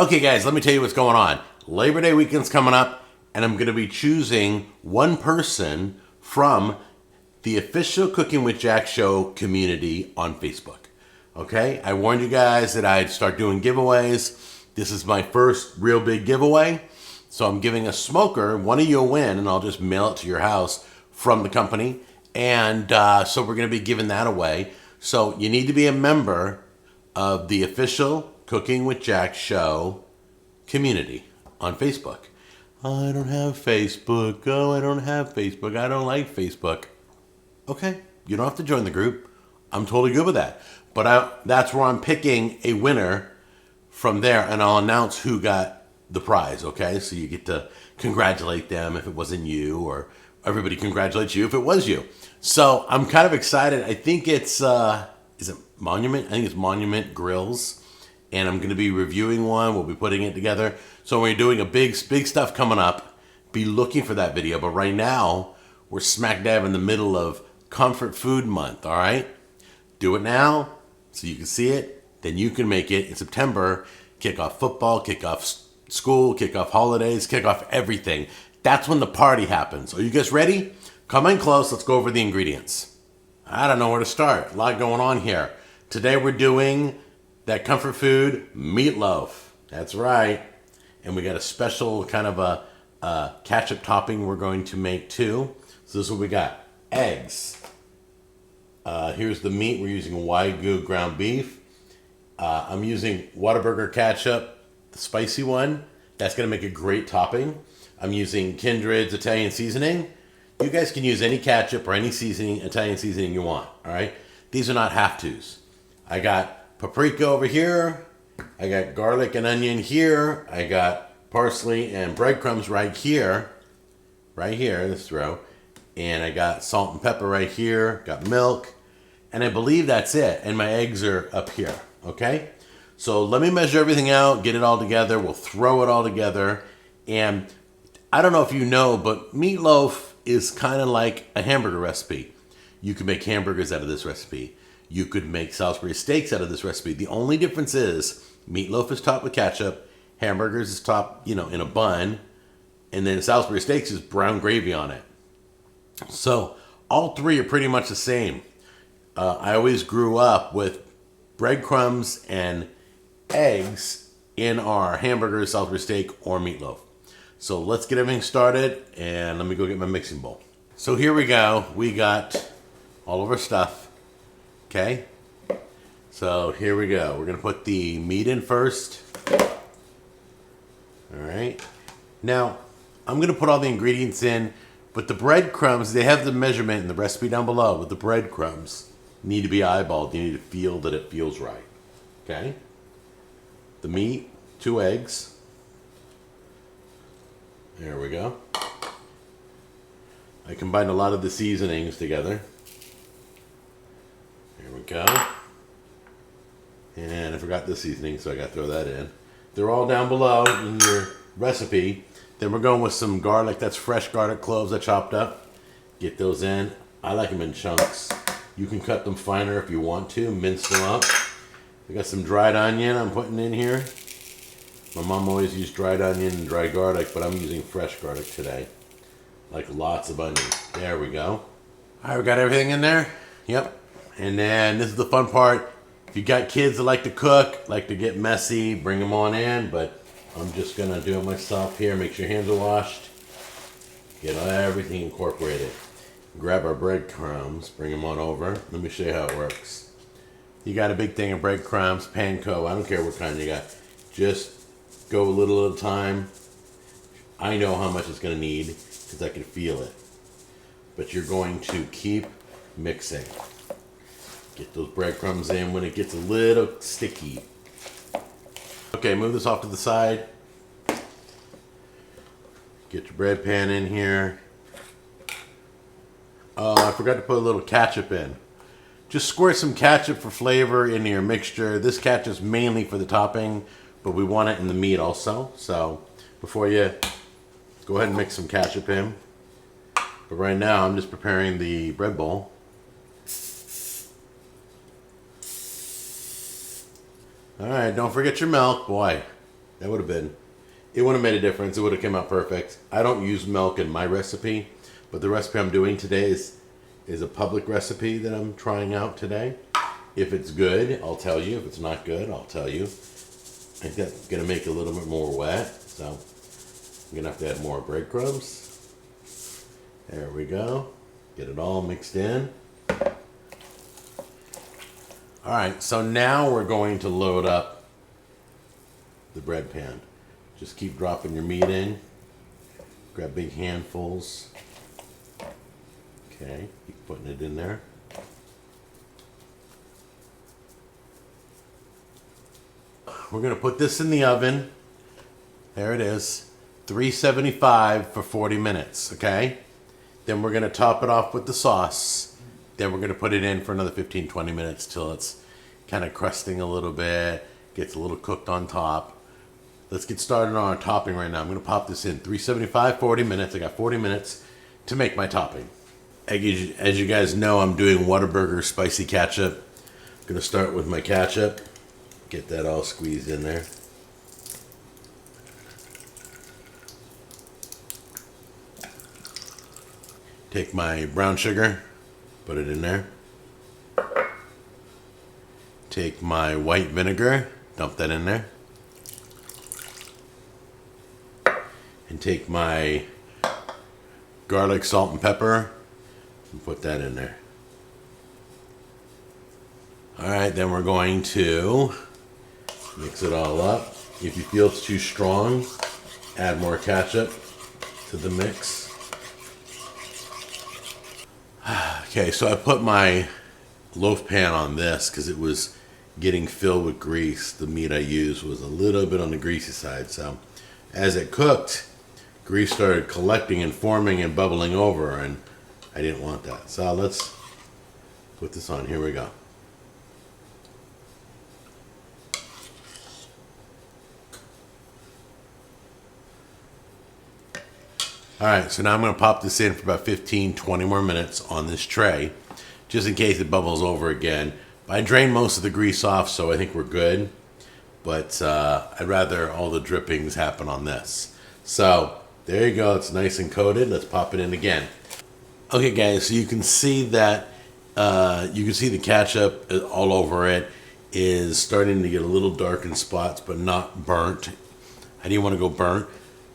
Okay guys, let me tell you what's going on. Labor Day weekend's coming up, and I'm going to be choosing one person from the official Cooking with Jack show community on Facebook. Okay, I warned you guys that I'd start doing giveaways. This is my first real big giveaway. So I'm giving a smoker, one of you will win, and I'll just mail it to your house from the company. And so we're going to be giving that away. So you need to be a member of the official Cooking with Jack show community on Facebook. I don't have Facebook. Oh, I don't have Facebook. I don't like Facebook. Okay, you don't have to join the group. I'm totally good with that. But that's where I'm picking a winner from there, and I'll announce who got the prize, okay? So you get to congratulate them if it wasn't you, or everybody congratulates you if it was you. So I'm kind of excited. I think it's, is it Monument? I think it's Monument Grills. And I'm going to be reviewing one. We'll be putting it together. So we're doing a big stuff coming up. Be looking for that video. But right now, we're smack dab in the middle of Comfort Food Month, all right? Do it now so you can see it. Then you can make it in September. Kick off football, kick off school, kick off holidays, kick off everything. That's when the party happens. Are you guys ready? Come in close. Let's go over the ingredients. I don't know where to start. A lot going on here. Today we're doing that comfort food meatloaf. That's right. And we got a special kind of a ketchup topping we're going to make too. So this is what we got. Eggs. Here's the meat. We're using Wagyu ground beef. I'm using Whataburger ketchup, the spicy one. That's going to make a great topping. I'm using Kindred's Italian seasoning. You guys can use any ketchup or any seasoning, Italian seasoning you want. All right. These are not have-tos. I got paprika over here. I got garlic and onion here. I got parsley and breadcrumbs right here, this row. And I got salt and pepper right here. Got milk. And I believe that's it. And my eggs are up here, okay? So let me measure everything out, get it all together. We'll throw it all together. And I don't know if you know, but meatloaf is kind of like a hamburger recipe. You can make hamburgers out of this recipe. You could make Salisbury steaks out of this recipe. The only difference is meatloaf is topped with ketchup, hamburgers is topped, in a bun, and then Salisbury steaks is brown gravy on it. So all three are pretty much the same. I always grew up with breadcrumbs and eggs in our hamburger, Salisbury steak, or meatloaf. So let's get everything started, and let me go get my mixing bowl. So here we go. We got all of our stuff. Okay, so here we go. We're going to put the meat in first. All right. Now, I'm going to put all the ingredients in, but the breadcrumbs, they have the measurement in the recipe down below, but the breadcrumbs need to be eyeballed. You need to feel that it feels right. Okay? The meat, 2 eggs. There we go. I combined a lot of the seasonings together. There we go. And I forgot the seasoning, so I got to throw that in. They're all down below in your recipe. Then we're going with some garlic. That's fresh garlic cloves I chopped up. Get those in. I like them in chunks. You can cut them finer if you want to. Mince them up. I got some dried onion I'm putting in here. My mom always used dried onion and dried garlic, but I'm using fresh garlic today. Like lots of onion. There we go. All right, we got everything in there? Yep. And then this is the fun part. If you got kids that like to cook, like to get messy, bring them on in. But I'm just going to do it myself here. Make sure your hands are washed. Get everything incorporated. Grab our breadcrumbs. Bring them on over. Let me show you how it works. You got a big thing of breadcrumbs, Panko. I don't care what kind you got. Just go a little at a time. I know how much it's going to need because I can feel it. But you're going to keep mixing. Get those breadcrumbs in when it gets a little sticky. Okay, move this off to the side. Get your bread pan in here. Oh, I forgot to put a little ketchup in. Just squirt some ketchup for flavor in your mixture. This ketchup's mainly for the topping, but we want it in the meat also. So before you go ahead and mix some ketchup in. But right now I'm just preparing the bread bowl. All right, don't forget your milk, boy. That would have been, it would have made a difference. It would have come out perfect. I don't use milk in my recipe, but the recipe I'm doing today is a public recipe that I'm trying out today. If it's good, I'll tell you. If it's not good, I'll tell you. I'm gonna make it a little bit more wet, so I'm gonna have to add more breadcrumbs. There we go. Get it all mixed in. All right, so now we're going to load up the bread pan. Just keep dropping your meat in. Grab big handfuls. Okay, keep putting it in there. We're gonna put this in the oven. There it is, 375 for 40 minutes, okay? Then we're gonna top it off with the sauce. Then we're gonna put it in for another 15, 20 minutes till it's kind of crusting a little bit, gets a little cooked on top. Let's get started on our topping right now. I'm gonna pop this in, 375, 40 minutes. I got 40 minutes to make my topping. As you guys know, I'm doing Whataburger spicy ketchup. I'm gonna start with my ketchup. Get that all squeezed in there. Take my brown sugar, put it in there. Take my white vinegar, dump that in there. And take my garlic, salt, and pepper, and put that in there. All right, then we're going to mix it all up. If you feel it's too strong, add more ketchup to the mix. Okay, so I put my loaf pan on this because it was getting filled with grease. The meat I used was a little bit on the greasy side. So as it cooked, grease started collecting and forming and bubbling over, and I didn't want that. So let's put this on. Here we go. All right, so now I'm gonna pop this in for about 15, 20 more minutes on this tray, just in case it bubbles over again. But I drained most of the grease off, so I think we're good. But I'd rather all the drippings happen on this. So there you go, it's nice and coated. Let's pop it in again. Okay guys, so you can see that, the ketchup all over it is starting to get a little dark in spots, but not burnt. I didn't want to go burnt.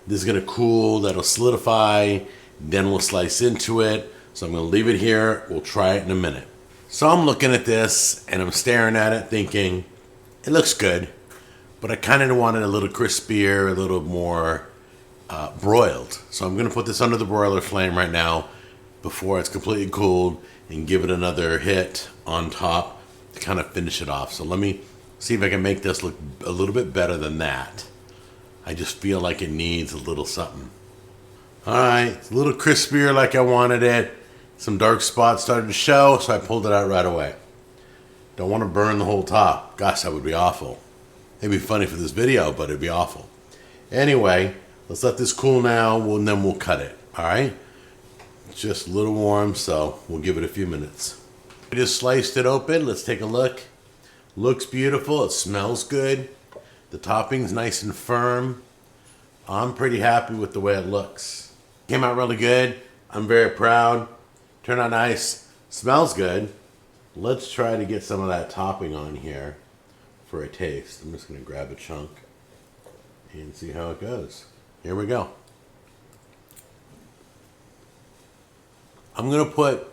This is gonna cool, that'll solidify, then we'll slice into it. So I'm gonna leave it here, we'll try it in a minute. So I'm looking at this and I'm staring at it thinking, it looks good, but I kind of want it a little crispier, a little more broiled. So I'm gonna put this under the broiler flame right now before it's completely cooled and give it another hit on top to kind of finish it off. So let me see if I can make this look a little bit better than that. I just feel like it needs a little something. All right, it's a little crispier like I wanted it. Some dark spots started to show, so I pulled it out right away. Don't want to burn the whole top. Gosh, that would be awful. It'd be funny for this video, but it'd be awful. Anyway, let's let this cool now, and then we'll cut it, all right? It's just a little warm, so we'll give it a few minutes. I just sliced it open. Let's take a look. Looks beautiful. It smells good. The topping's nice and firm. I'm pretty happy with the way it looks. Came out really good. I'm very proud. Turned out nice. Smells good. Let's try to get some of that topping on here for a taste. I'm just gonna grab a chunk and see how it goes. Here we go. I'm gonna put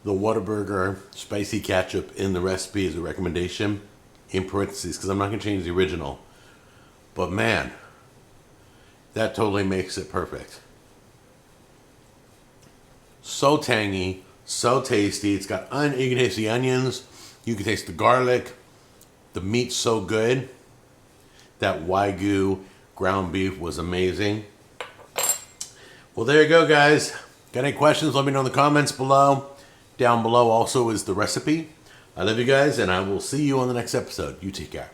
the Whataburger spicy ketchup in the recipe as a recommendation in parentheses because I'm not gonna change the original. But man, that totally makes it perfect. So tangy, so tasty. It's got you can taste the onions, you can taste the garlic. The meat's so good. That Wagyu ground beef was amazing. Well, there you go, guys. Got any questions? Let me know in the comments below. Down below also is the recipe. I love you guys, and I will see you on the next episode. You take care.